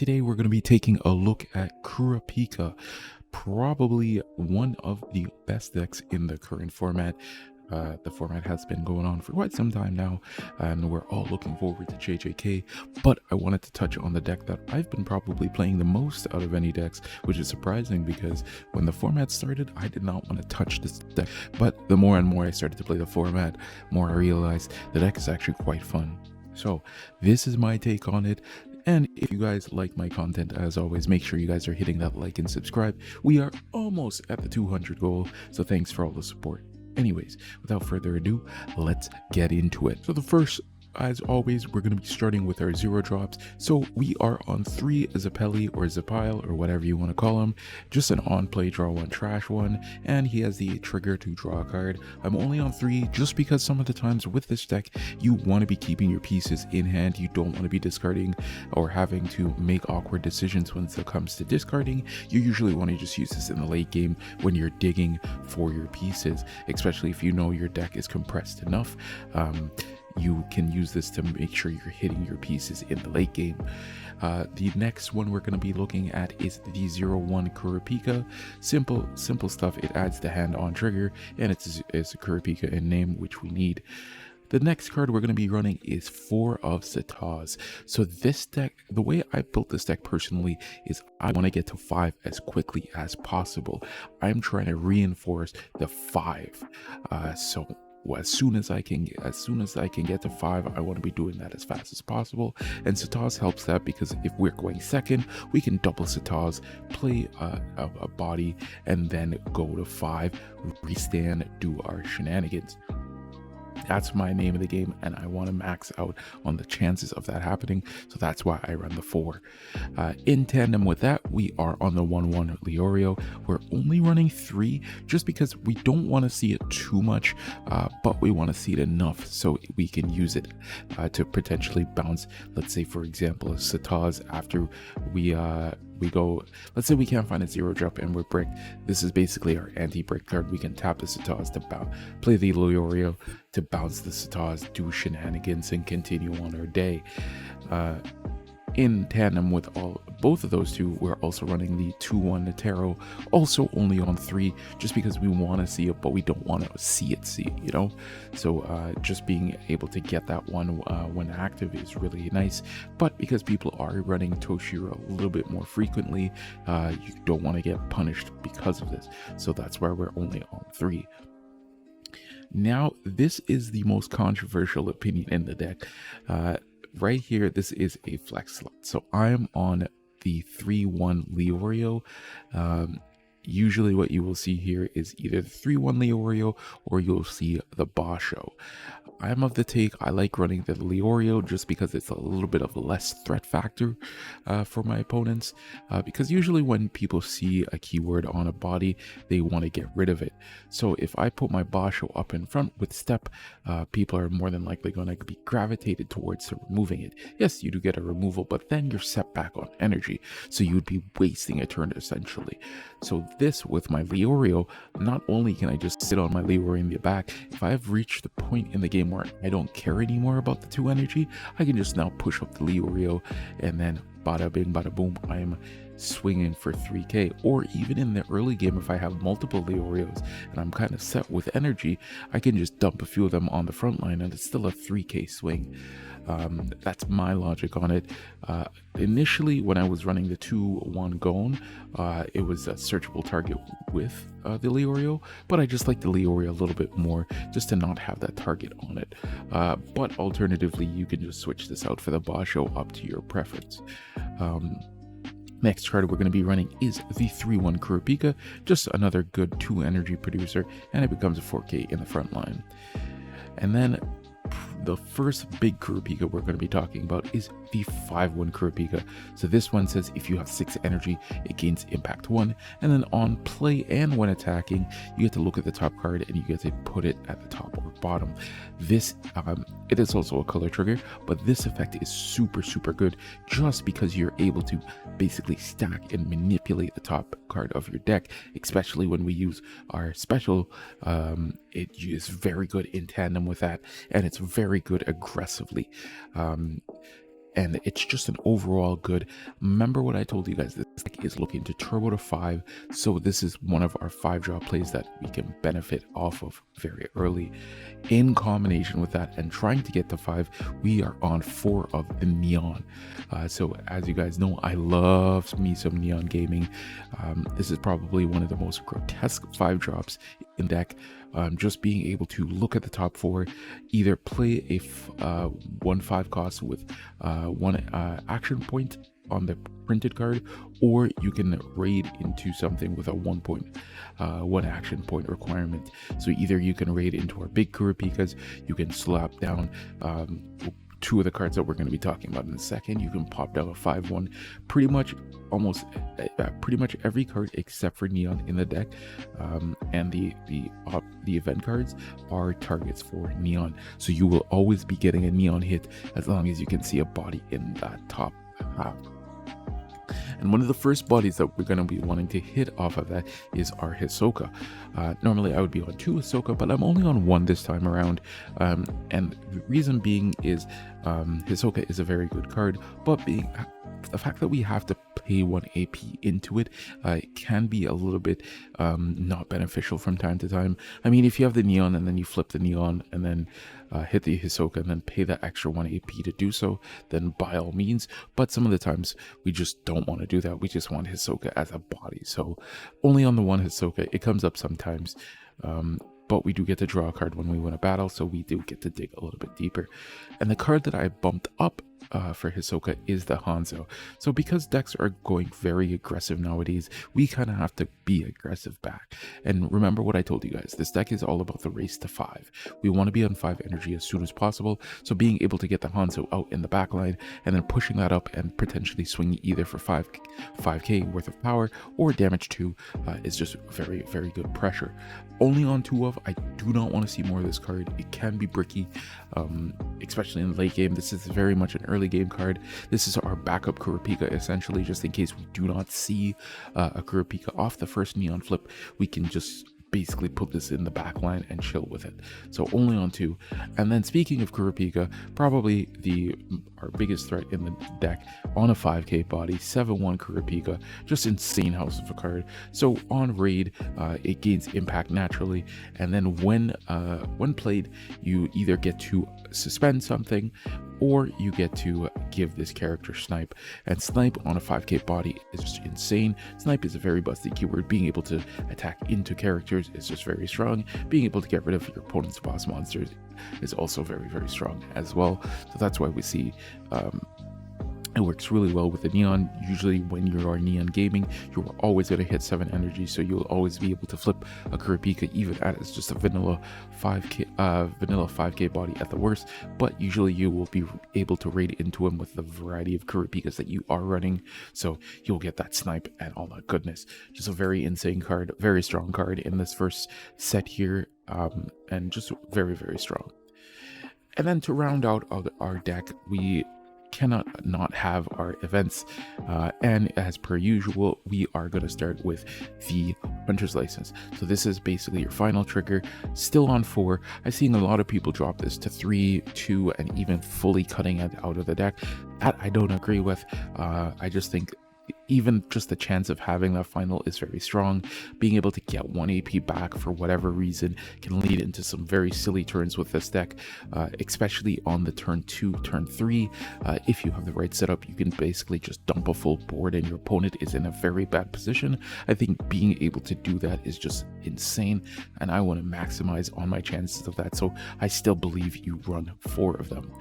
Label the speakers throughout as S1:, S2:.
S1: Today we're going to be taking a look at Kurapika, probably one of the best decks in the current format. The format has been going on for quite some time now, and we're all looking forward to JJK, but I wanted to touch on the deck that I've been probably playing the most out of any decks, which is surprising because when the format started, I did not want to touch this deck, but the more and more I started to play the format, more I realized the deck is actually quite fun. So this is my take on it. And if you guys like my content, as always, make sure you guys are hitting that like and subscribe. We are almost at the 200 goal, so thanks for all the support. Anyways, without further ado, let's get into it. So the first, as always, we're going to be starting with our 0 drops. So we are on 3 Zappelli or Zappile or whatever you want to call him. Just an on play, draw 1, trash 1. And he has the trigger to draw a card. I'm only on 3 just because some of the times with this deck, you want to be keeping your pieces in hand. You don't want to be discarding or having to make awkward decisions when it comes to discarding. You usually want to just use this in the late game when you're digging for your pieces, especially if you know your deck is compressed enough. You can use this to make sure you're hitting your pieces in the late game. The next one we're going to be looking at is the 0-1 Kurapika. Simple stuff. It adds the hand on trigger, and it's a Kurapika in name, which we need. The next card we're going to be running is 4 of Sataz. So this deck, the way I built this deck personally is I want to get to 5 as quickly as possible. I'm trying to reinforce the 5. As soon as I can get to 5, I want to be doing that as fast as possible. And Sataz helps that because if we're going second, we can double Sataz, play a body, and then go to 5, restand, do our shenanigans. That's my name of the game, and I want to max out on the chances of that happening, so that's why I run the 4. In tandem with that, we are on the 1-1 Leorio. We're only running 3 just because we don't want to see it too much, but we want to see it enough so we can use it to potentially bounce. Let's say, for example, a Sataz after we go, let's say we can't find a 0 drop and we're bricked. This is basically our anti-brick card. We can tap the Sataz to play the Leorio to bounce the Sataz, do shenanigans, and continue on our day. In tandem with both of those two, we're also running the 2-1 Netero, also only on 3, just because we want to see it, but we don't want to see it, you know? So just being able to get that one when active is really nice, but because people are running Toshiro a little bit more frequently, you don't want to get punished because of this. So that's why we're only on 3. Now, this is the most controversial opinion in the deck. Right here, this is a flex slot. So I'm on the 3-1 Leorio. Usually what you will see here is either the 3-1 Leorio or you'll see the Basho. I'm of the take I like running the Leorio just because it's a little bit of a less threat factor for my opponents, because usually when people see a keyword on a body, they want to get rid of it. So if I put my Basho up in front with step, people are more than likely going to be gravitated towards removing it. Yes, you do get a removal, but then you're set back on energy, so you'd be wasting a turn essentially. So this with my Leorio, not only can I just sit on my Leorio in the back, if I've reached the point in the game where I don't care anymore about the 2 energy, I can just now push up the Leorio, and then bada bing bada boom, I'm swinging for 3k. Or even in the early game, if I have multiple Leorios and I'm kind of set with energy, I can just dump a few of them on the front line and it's still a 3k swing. That's my logic on it. Initially, when I was running the 2-1 Gon, it was a searchable target with the Leorio, but I just like the Leorio a little bit more just to not have that target on it. But alternatively, you can just switch this out for the Basho up to your preference. Next card we're going to be running is the 3-1 Kurapika, just another good 2 energy producer, and it becomes a 4k in the front line. And then the first big Kurapika we're going to be talking about is the 5-1 Kurapika. So this one says if you have 6 energy, it gains impact 1, and then on play and when attacking, you get to look at the top card and you get to put it at the top or bottom. This it is also a color trigger, but this effect is super good just because you're able to basically stack and manipulate the top card of your deck, especially when we use our special. It is very good in tandem with that, and it's very good aggressively. and it's just an overall good. Remember what I told you guys, this deck is looking to turbo to 5, so this is one of our 5-drop plays that we can benefit off of very early. In combination with that and trying to get to 5, we are on 4 of the neon. So as you guys know, I love me some neon gaming. This is probably one of the most grotesque 5-drops in deck. Just being able to look at the top 4, either play a 1/5 cost with 1 action point on the printed card, or you can raid into something with a 1 action point requirement. So either you can raid into our big Kurapikas, you can slap down 2 of the cards that we're going to be talking about in a second. You can pop down a 5/1, pretty much every card except for neon in the deck, and the event cards are targets for neon, so you will always be getting a neon hit as long as you can see a body in that top half. And one of the first bodies that we're going to be wanting to hit off of that is our Hisoka. Normally I would be on 2 Hisoka, but I'm only on 1 this time around. And the reason being is Hisoka is a very good card, but the fact that we have to pay 1 AP into it, it can be a little bit not beneficial from time to time. I mean, if you have the neon and then you flip the neon and then hit the Hisoka and then pay that extra 1 AP to do so, then by all means. But some of the times we just don't want to do that. We just want Hisoka as a body. So only on the 1 Hisoka, it comes up sometimes. But we do get to draw a card when we win a battle, so we do get to dig a little bit deeper. And the card that I bumped up for Hisoka is the Hanzo. So because decks are going very aggressive nowadays, we kind of have to be aggressive back. And remember what I told you guys, this deck is all about the race to 5. We want to be on 5 energy as soon as possible, so being able to get the Hanzo out in the back line and then pushing that up and potentially swinging either for 5k worth of power or damage 2 is just very, very good pressure. Only on 2 of, I do not want to see more of this card. It can be bricky, especially in the late game. This is very much an early game card. This is our backup Kurapika, essentially, just in case we do not see a Kurapika off the first neon flip. We can just basically put this in the back line and chill with it. So only on 2. And then speaking of Kurapika, probably our biggest threat in the deck on a 5k body, 7/1 Kurapika, just insane house of a card. So on raid, it gains impact naturally, and then when played, you either get to suspend something or you get to give this character snipe. And snipe on a 5k body is just insane. Snipe is a very busted keyword. Being able to attack into characters is just very strong. Being able to get rid of your opponent's boss monsters is also very, very strong as well. So that's why we see it works really well with the neon. Usually when you are neon gaming, you're always going to hit 7 energy, so you'll always be able to flip a Kurapika even as just a vanilla 5k body at the worst. But usually you will be able to raid into him with the variety of Kurapikas that you are running, so you'll get that snipe and all that goodness. Just a very insane card, very strong card in this first set here, and just very, very strong. And then to round out our deck, we cannot not have our events, and as per usual, we are going to start with the Hunter's License. So this is basically your final trigger, still on 4. I've seen a lot of people drop this to 3, 2, and even fully cutting it out of the deck. That I don't agree with. I just think even just the chance of having that final is very strong. Being able to get 1 AP back for whatever reason can lead into some very silly turns with this deck, especially on the turn 2, turn 3. If you have the right setup, you can basically just dump a full board and your opponent is in a very bad position. I think being able to do that is just insane, and I want to maximize on my chances of that, so I still believe you run 4 of them.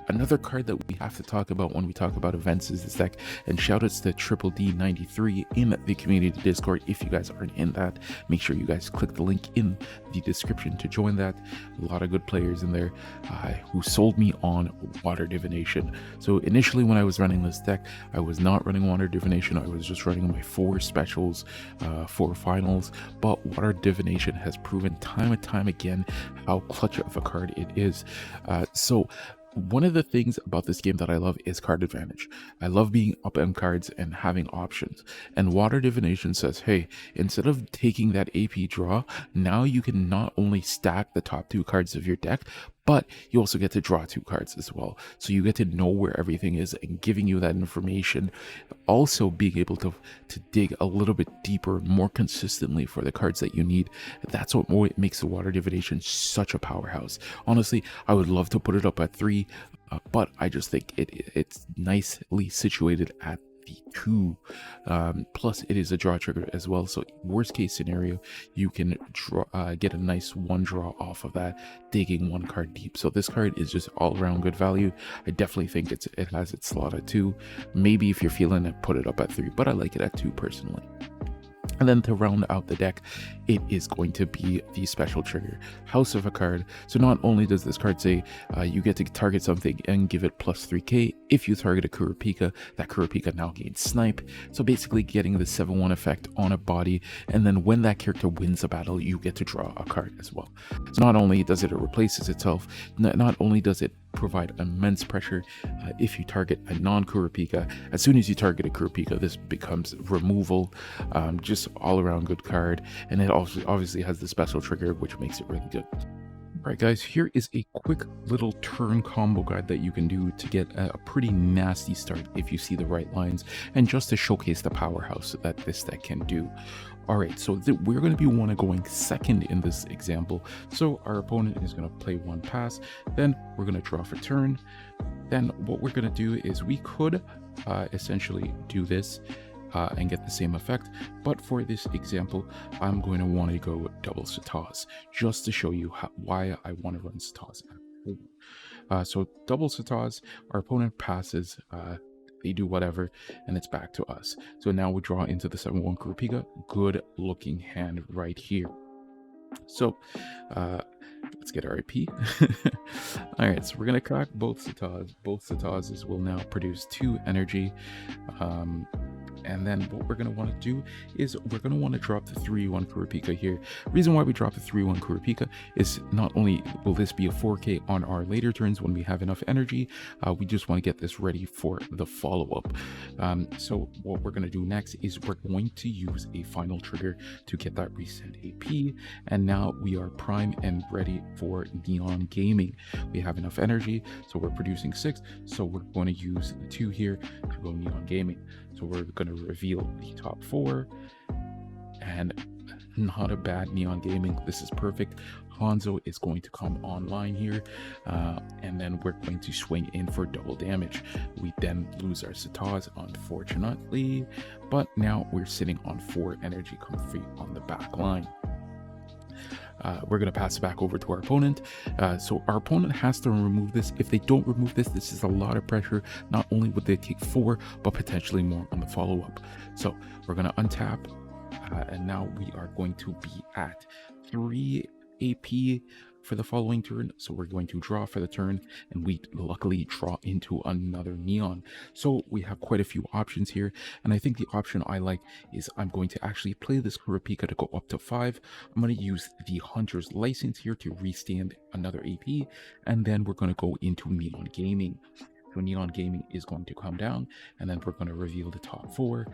S1: Another card that we have to talk about when we talk about events is this deck, and shoutouts to Triple D93 in the community Discord. If you guys aren't in that, make sure you guys click the link in the description to join that. A lot of good players in there who sold me on Water Divination. So initially when I was running this deck, I was not running Water Divination. I was just running my 4 specials, 4 finals, but Water Divination has proven time and time again how clutch of a card it is. So one of the things about this game that I love is card advantage. I love being up on cards and having options. And Water Divination says, hey, instead of taking that AP draw, now you can not only stack the top 2 cards of your deck, but you also get to draw 2 cards as well. So you get to know where everything is and giving you that information. Also being able to dig a little bit deeper, more consistently for the cards that you need. That's what makes the Water Divination such a powerhouse. Honestly, I would love to put it up at 3, but I just think it's nicely situated at the 2. Plus it is a draw trigger as well, so worst case scenario you can get a nice 1 draw off of that, digging 1 card deep. So this card is just all around good value. I definitely think it has its slot at 2. Maybe if you're feeling it, put it up at 3, but I like it at 2 personally. And then to round out the deck, it is going to be the special trigger, House of a card. So not only does this card say you get to target something and give it plus 3k, if you target a Kurapika, that Kurapika now gains snipe. So basically getting the 7/1 effect on a body, and then when that character wins a battle, you get to draw a card as well. So not only does it replaces itself, not only does it provide immense pressure if you target a non-Kurapika. As soon as you target a Kurapika, this becomes removal. Just all around good card, and it also obviously has the special trigger, which makes it really good. Alright guys, here is a quick little turn combo guide that you can do to get a pretty nasty start if you see the right lines, and just to showcase the powerhouse that this deck can do. Alright, so we're going to be going second in this example. So our opponent is going to play 1 pass, then we're going to draw for turn. Then what we're going to do is we could essentially do this and get the same effect, but for this example I'm going to want to go double Sataz, just to show you why I want to run Sataz. So double Sataz, our opponent passes, they do whatever, and it's back to us. So now we draw into the 7/1 Kurapika. Good looking hand right here. So let's get our IP. All right, so we're gonna crack both Sataz. Both Satazes will now produce 2 energy. And then what we're going to want to do is we're going to want to drop the 3/1 Kurapika here. Reason why we drop the 3/1 Kurapika is not only will this be a 4k on our later turns when we have enough energy, we just want to get this ready for the follow-up. So what we're going to do next is we're going to use a final trigger to get that recent AP, and now we are prime and ready for Neon Gaming. We have enough energy, so we're producing 6, so we're going to use the 2 here to go Neon Gaming. So we're going to reveal the top 4, and not a bad Neon Gaming. This is perfect. Hanzo is going to come online here, and then we're going to swing in for double damage. We then lose our Sataz, unfortunately, but now we're sitting on 4 energy comfy on the back line. We're going to pass it back over to our opponent. So our opponent has to remove this. If they don't remove this, this is a lot of pressure. Not only would they take 4, but potentially more on the follow-up. So we're going to untap, and now we are going to be at 3 AP for the following turn. So we're going to draw for the turn, and we luckily draw into another Neon. So we have quite a few options here, and I think the option I like is I'm going to actually play this Kurapika to go up to 5. I'm going to use the Hunter's License here to restand another AP, and then we're going to go into Neon Gaming. So Neon Gaming is going to come down, and then we're going to reveal the top 4.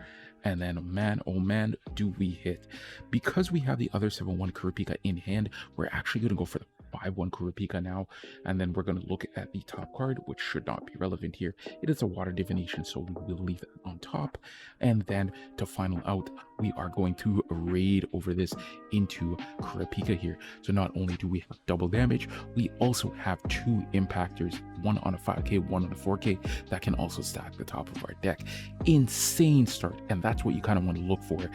S1: And then, man, oh man, do we hit. Because we have the other 7/1 Kurapika in hand, we're actually going to go for the 5/1 Kurapika now, and then we're going to look at the top card, which should not be relevant here. It is a Water Divination, so we will leave it on top. And then to final out, we are going to raid over this into Kurapika here. So not only do we have double damage, we also have 2 impactors, one on a 5k, one on a 4k, that can also stack the top of our deck. Insane start, and that's what you kind of want to look for.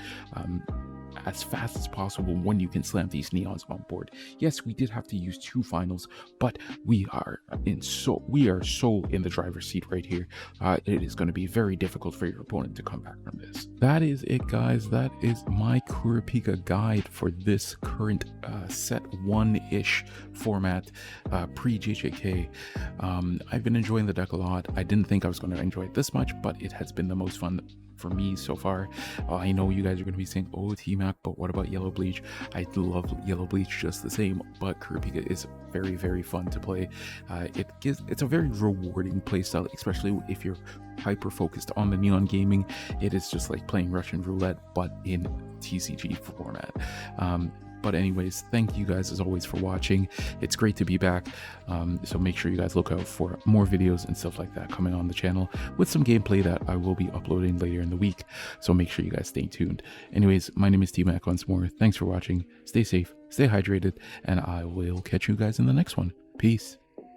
S1: As fast as possible when you can slam these Neons on board. Yes, we did have to use 2 finals, but we are so in the driver's seat right here. It is going to be very difficult for your opponent to come back from this. That is it, guys. That is my Kurapika guide for this current set 1-ish format, pre-JJK. I've been enjoying the deck a lot. I didn't think I was going to enjoy it this much, but it has been the most fun for me so far. I know you guys are going to be saying, oh, T-Mac, but what about Yellow Bleach? I love Yellow Bleach just the same, but Kurapika is very, very fun to play. It's a very rewarding playstyle, especially if you're hyper focused on the Neon Gaming. It is just like playing Russian roulette, but in TCG format. But anyways, thank you guys as always for watching. It's great to be back. So make sure you guys look out for more videos and stuff like that coming on the channel with some gameplay that I will be uploading later in the week. So make sure you guys stay tuned. Anyways, my name is T-Mac once more. Thanks for watching. Stay safe, stay hydrated, and I will catch you guys in the next one. Peace.